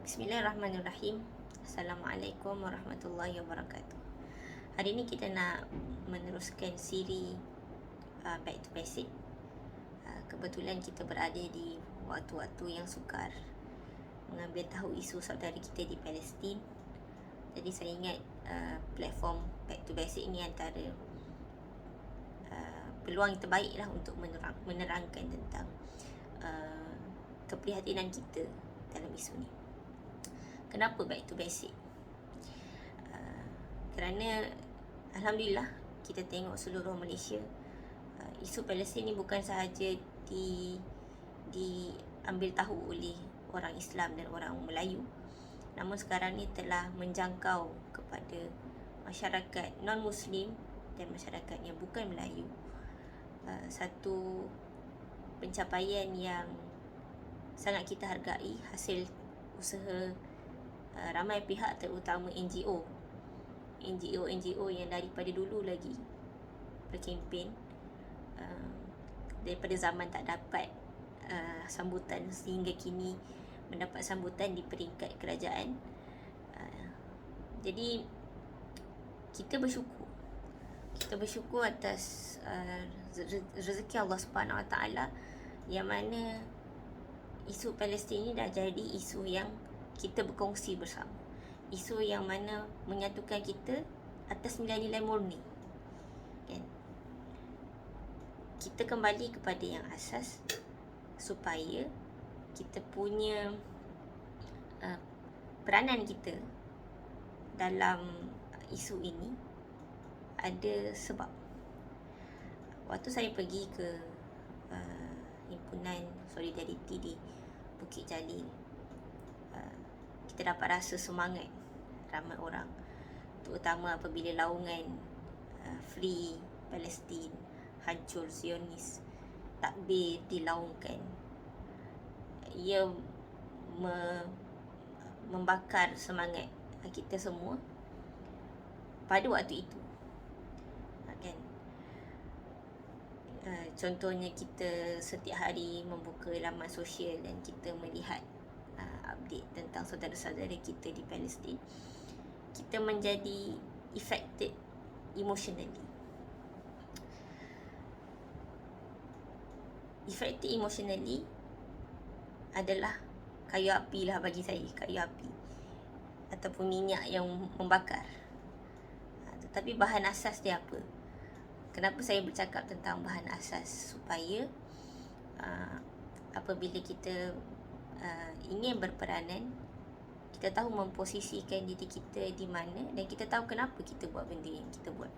Bismillahirrahmanirrahim. Assalamualaikum warahmatullahi wabarakatuh. Hari ini kita nak meneruskan siri Back to Basic. Kebetulan kita berada di waktu-waktu yang sukar mengambil tahu isu saudara kita di Palestin. Jadi saya ingat platform Back to Basic ini antara peluang yang terbaik lah untuk menerangkan tentang keprihatinan kita dalam isu ni. Kenapa Back to Basic? Kerana Alhamdulillah kita tengok seluruh Malaysia, isu Palestin ni bukan sahaja diambil tahu oleh orang Islam dan orang Melayu, namun sekarang ni telah menjangkau kepada masyarakat non-Muslim dan masyarakat yang bukan Melayu. Satu pencapaian yang sangat kita hargai, hasil usaha ramai pihak, terutama NGO yang daripada dulu lagi berkempen, daripada zaman tak dapat sambutan sehingga kini mendapat sambutan di peringkat kerajaan. Jadi kita bersyukur atas rezeki Allah Subhanahu Wa Taala, yang mana isu Palestin ini dah jadi isu yang kita berkongsi bersama, isu yang mana menyatukan kita atas nilai-nilai murni, kan? Kita kembali kepada yang asas supaya kita punya peranan kita dalam isu ini ada sebab. Waktu saya pergi ke himpunan Solidariti di Bukit Jalil, kita dapat rasa semangat ramai orang, terutama apabila laungan Free Palestine, Hancur Zionis, takbir dilaungkan. Ia membakar semangat kita semua pada waktu itu, kan? Contohnya kita setiap hari membuka laman sosial dan kita melihat update tentang saudara-saudara kita di Palestin. Kita menjadi affected emotionally. Affected emotionally adalah kayu api lah bagi saya, kayu api ataupun minyak yang membakar. Tetapi bahan asas dia apa? Kenapa saya bercakap tentang bahan asas? Supaya apabila kita ingin berperanan, kita tahu memposisikan diri kita di mana, dan kita tahu kenapa kita buat benda yang kita buat.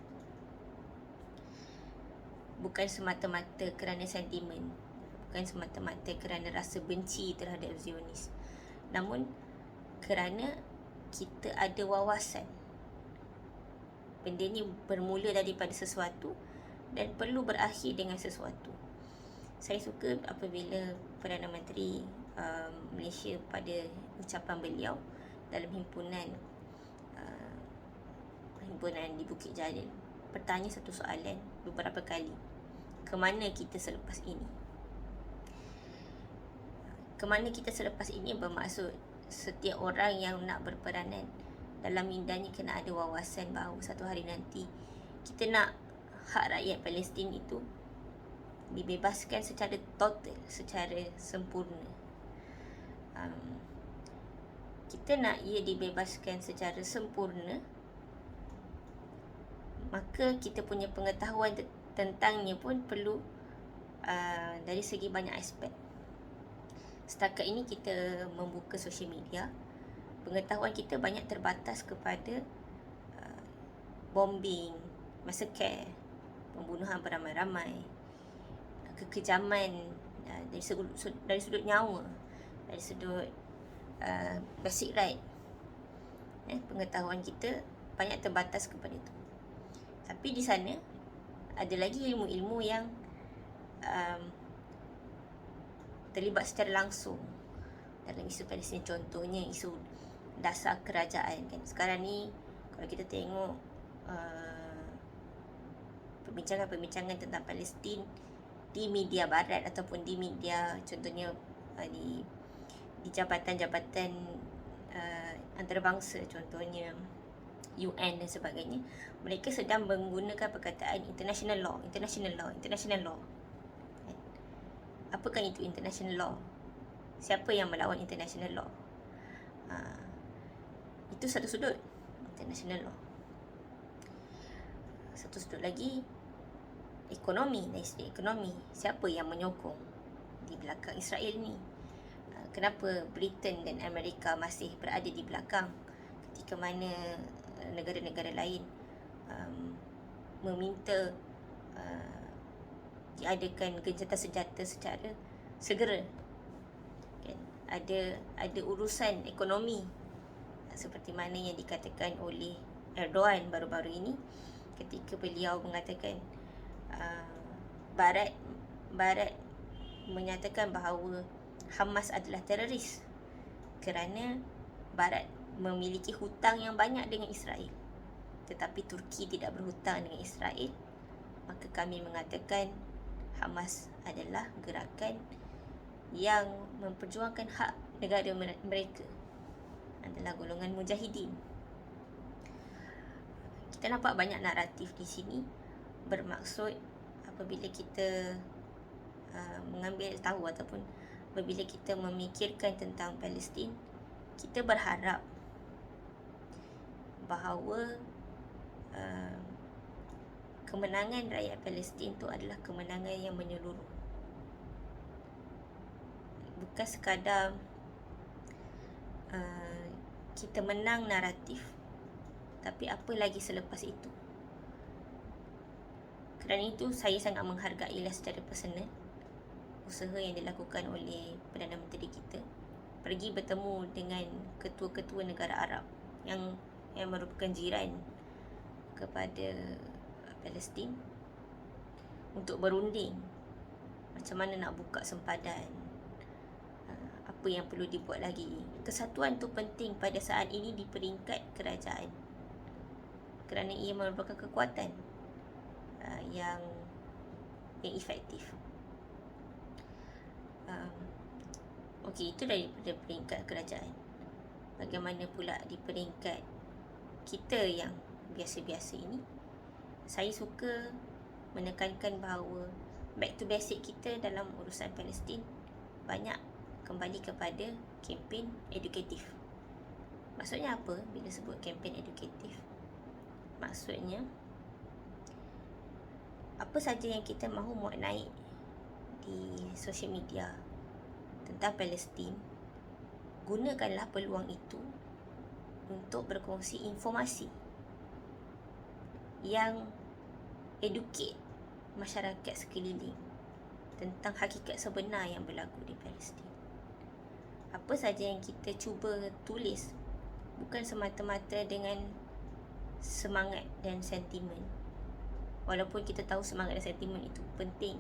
Bukan semata-mata kerana sentimen, bukan semata-mata kerana rasa benci terhadap Zionis, namun kerana kita ada wawasan benda ni bermula daripada sesuatu dan perlu berakhir dengan sesuatu. Saya suka apabila Perdana Menteri Malaysia pada ucapan beliau dalam himpunan di Bukit Jalil bertanya satu soalan beberapa kali: ke mana kita selepas ini? Ke mana kita selepas ini bermaksud setiap orang yang nak berperanan dalam minda ni kena ada wawasan bahawa satu hari nanti kita nak hak rakyat Palestin itu dibebaskan secara total, secara sempurna. Kita nak ia dibebaskan secara sempurna, maka kita punya pengetahuan tentangnya pun perlu dari segi banyak aspek. Setakat ini kita membuka sosial media, pengetahuan kita banyak terbatas kepada bombing, massacre, pembunuhan beramai-ramai, kekejaman dari sudut nyawa, dari sudut basic right. Pengetahuan kita banyak terbatas kepada itu. Tapi di sana ada lagi ilmu-ilmu yang terlibat secara langsung dalam isu Palestin. Contohnya isu dasar kerajaan, kan? Sekarang ni kalau kita tengok perbincangan tentang Palestin di media barat ataupun di media, contohnya di jabatan-jabatan antarabangsa, contohnya UN dan sebagainya, mereka sedang menggunakan perkataan international law. Apakah itu international law? Siapa yang melawan international law? Itu satu sudut, international law. Satu sudut lagi, ekonomi, dari segi ekonomi, siapa yang menyokong di belakang Israel ni? Kenapa Britain dan Amerika masih berada di belakang ketika mana negara-negara lain meminta diadakan gencatan senjata secara segera, kan? Ada urusan ekonomi seperti mana yang dikatakan oleh Erdogan baru-baru ini ketika beliau mengatakan Barat menyatakan bahawa Hamas adalah teroris kerana Barat memiliki hutang yang banyak dengan Israel, tetapi Turki tidak berhutang dengan Israel. Maka kami mengatakan Hamas adalah gerakan yang memperjuangkan hak negara mereka, adalah golongan mujahidin. Kita nampak banyak naratif di sini bermaksud apabila kita mengambil tahu ataupun apabila kita memikirkan tentang Palestin, kita berharap bahawa kemenangan rakyat Palestin itu adalah kemenangan yang menyeluruh. Bukan sekadar kita menang naratif, tapi apa lagi selepas itu. Kerana itu saya sangat menghargailah secara personal usaha yang dilakukan oleh Perdana Menteri kita pergi bertemu dengan ketua-ketua negara Arab yang merupakan jiran kepada Palestin untuk berunding macam mana nak buka sempadan, apa yang perlu dibuat lagi. Kesatuan tu penting pada saat ini di peringkat kerajaan kerana ia merupakan kekuatan yang efektif. Okey, itu daripada peringkat kerajaan. Bagaimana pula di peringkat kita yang biasa-biasa ini? Saya suka menekankan bahawa back to basic kita dalam urusan Palestin banyak kembali kepada kempen edukatif. Maksudnya apa bila sebut kempen edukatif? Maksudnya apa saja yang kita mahu muat naik di sosial media tentang Palestin, gunakanlah peluang itu untuk berkongsi informasi yang educate masyarakat sekeliling tentang hakikat sebenar yang berlaku di Palestin. Apa saja yang kita cuba tulis bukan semata-mata dengan semangat dan sentimen, walaupun kita tahu semangat dan sentimen itu penting,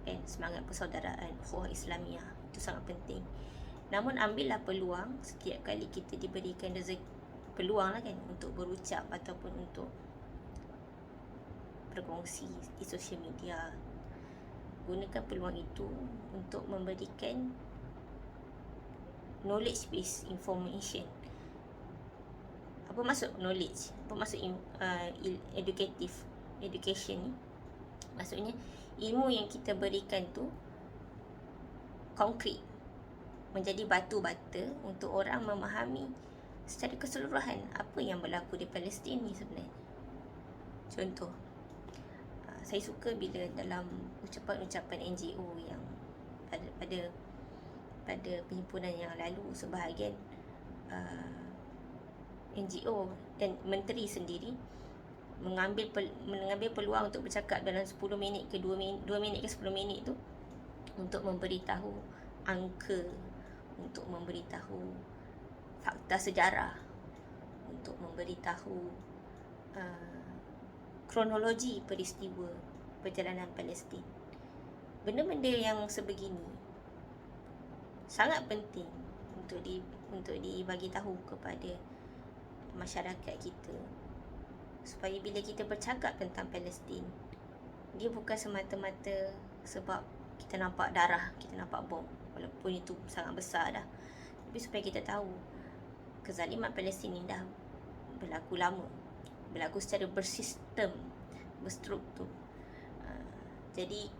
kan? Semangat persaudaraan, ukhuwah Islamiah itu sangat penting. Namun ambillah peluang setiap kali kita diberikan peluang lah, kan, untuk berucap ataupun untuk berkongsi di sosial media. Gunakan peluang itu untuk memberikan knowledge based information. Apa maksud knowledge? Apa maksud education ni? Maksudnya ilmu yang kita berikan tu konkret, menjadi batu bata untuk orang memahami secara keseluruhan apa yang berlaku di Palestin ni sebenarnya. Contoh, saya suka bila dalam ucapan-ucapan NGO yang pada perhimpunan yang lalu, sebahagian NGO dan menteri sendiri mengambil peluang untuk bercakap dalam 10 minit ke 2 minit ke 10 minit tu untuk memberitahu angka, untuk memberitahu fakta sejarah, untuk memberitahu kronologi peristiwa perjalanan Palestin. Benda-benda yang sebegini sangat penting untuk dibagi tahu kepada masyarakat kita, supaya bila kita bercakap tentang Palestin, dia bukan semata-mata sebab kita nampak darah, kita nampak bom, walaupun itu sangat besar dah, tapi supaya kita tahu kezaliman Palestin ni dah berlaku lama, berlaku secara bersistem, berstruktur. Jadi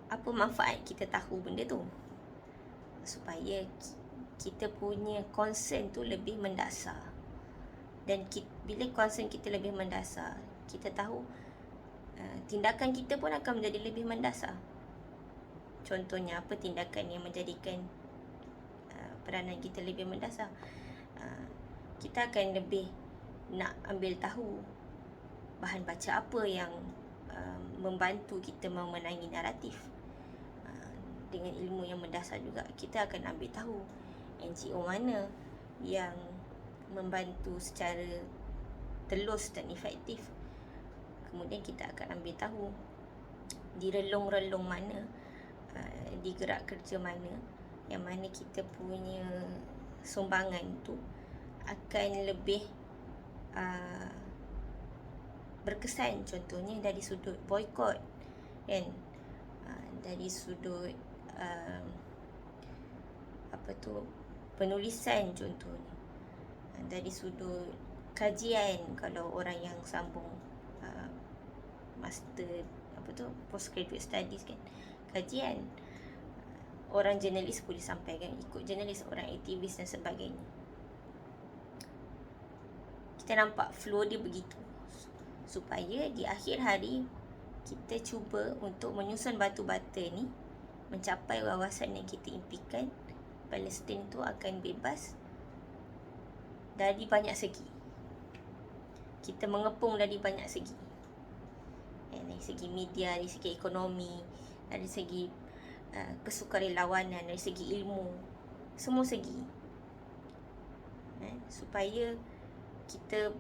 apa manfaat kita tahu benda tu? Supaya kita punya concern tu lebih mendasar. Dan bila concern kita lebih mendasar, kita tahu tindakan kita pun akan menjadi lebih mendasar. Contohnya apa tindakan yang menjadikan peranan kita lebih mendasar? Kita akan lebih nak ambil tahu bahan baca apa yang membantu kita memenangi naratif. Dengan ilmu yang mendasar juga, kita akan ambil tahu NGO mana yang membantu secara telus dan efektif. Kemudian kita akan ambil tahu di relung-relung mana, di gerak kerja mana, yang mana kita punya sumbangan tu akan lebih berkesan. Contohnya dari sudut boykot, kan, dari sudut penulisan contohnya, dari sudut kajian, kalau orang yang sambung master postgraduate studies, kan, kajian, orang jurnalis boleh sampaikan, ikut jurnalis, orang aktivis dan sebagainya. Kita nampak flow dia begitu, supaya di akhir hari kita cuba untuk menyusun batu-bata ni mencapai wawasan yang kita impikan. Palestin tu akan bebas dari banyak segi. Kita mengepung dari banyak segi, dari segi media, dari segi ekonomi, dari segi kesukarelawanan, dari segi ilmu, semua segi, supaya kita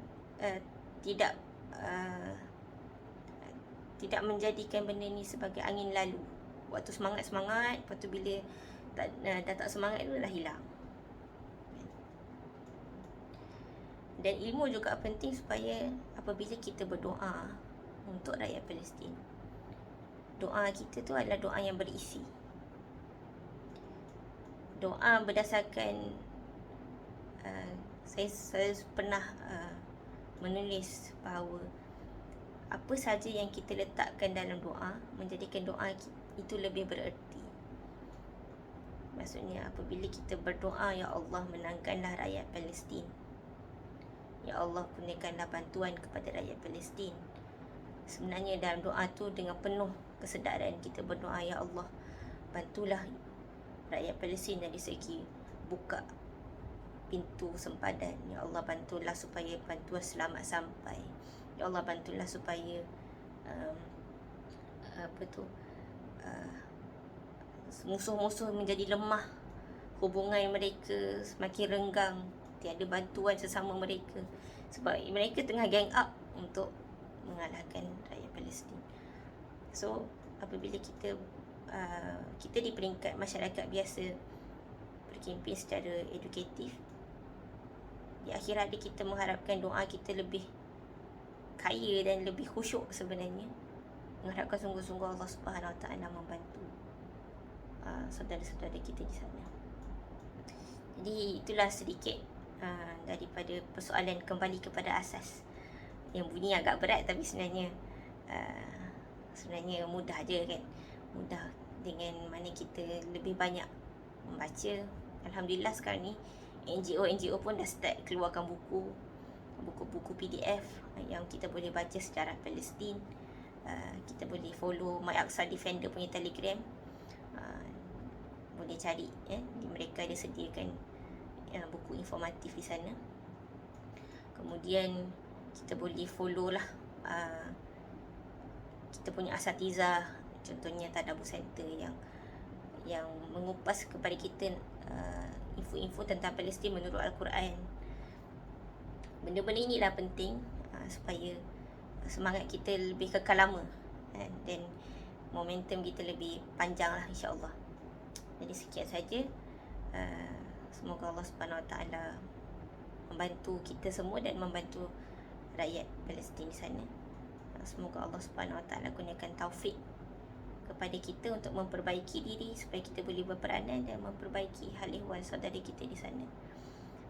tidak menjadikan benda ni sebagai angin lalu. Waktu semangat-semangat, lepas tu bila dah tak semangat tu dah hilang. Dan ilmu juga penting supaya apabila kita berdoa untuk rakyat Palestin, doa kita tu adalah doa yang berisi. Doa berdasarkan saya pernah menulis bahawa apa saja yang kita letakkan dalam doa menjadikan doa itu lebih bererti. Maksudnya apabila kita berdoa, ya Allah menangkanlah rakyat Palestin, ya Allah kurniakanlah bantuan kepada rakyat Palestin, sebenarnya dalam doa tu dengan penuh kesedaran kita berdoa, ya Allah bantulah rakyat Palestin dari segi buka pintu sempadan, ya Allah bantulah supaya bantuan selamat sampai, ya Allah bantulah supaya musuh-musuh menjadi lemah, hubungan mereka semakin renggang, tiada bantuan sesama mereka, sebab mereka tengah gang up untuk mengalahkan rakyat Palestin. So apabila kita di peringkat masyarakat biasa berkempen secara edukatif, di akhir hari kita mengharapkan doa kita lebih kaya dan lebih khusyuk sebenarnya, mengharapkan sungguh-sungguh Allah Subhanahu Wa Taala membantu saudara-saudara kita di sana. Jadi itulah sedikit daripada persoalan kembali kepada asas, yang bunyi agak berat tapi sebenarnya mudah je, kan. Mudah dengan mana kita lebih banyak membaca. Alhamdulillah sekarang ni NGO pun dah start keluarkan buku-buku PDF yang kita boleh baca sejarah Palestin. Kita boleh follow My Aqsa Defender punya Telegram, boleh cari, mereka ada sediakan buku informatif di sana. Kemudian kita boleh follow lah kita punya asatizah, contohnya Tadabbur Center yang mengupas kepada kita info-info tentang Palestin menurut Al-Quran. Benda-benda inilah penting supaya semangat kita lebih kekal lama, dan momentum kita lebih panjang lah, insya-Allah. Jadi sekian saja. Semoga Allah Subhanahu Wa Taala membantu kita semua dan membantu rakyat Palestin di sana. Semoga Allah Subhanahu Wa Taala kurniakan taufik kepada kita untuk memperbaiki diri supaya kita boleh berperanan dan memperbaiki hal ehwal saudara kita di sana.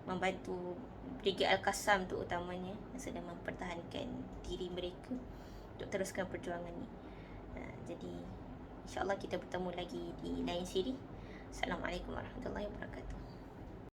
Membantu Brigade Al-Qassam tu utamanya yang sedang mempertahankan diri mereka untuk teruskan perjuangan ni. Jadi insyaAllah kita bertemu lagi di lain siri. Assalamualaikum warahmatullahi wabarakatuh.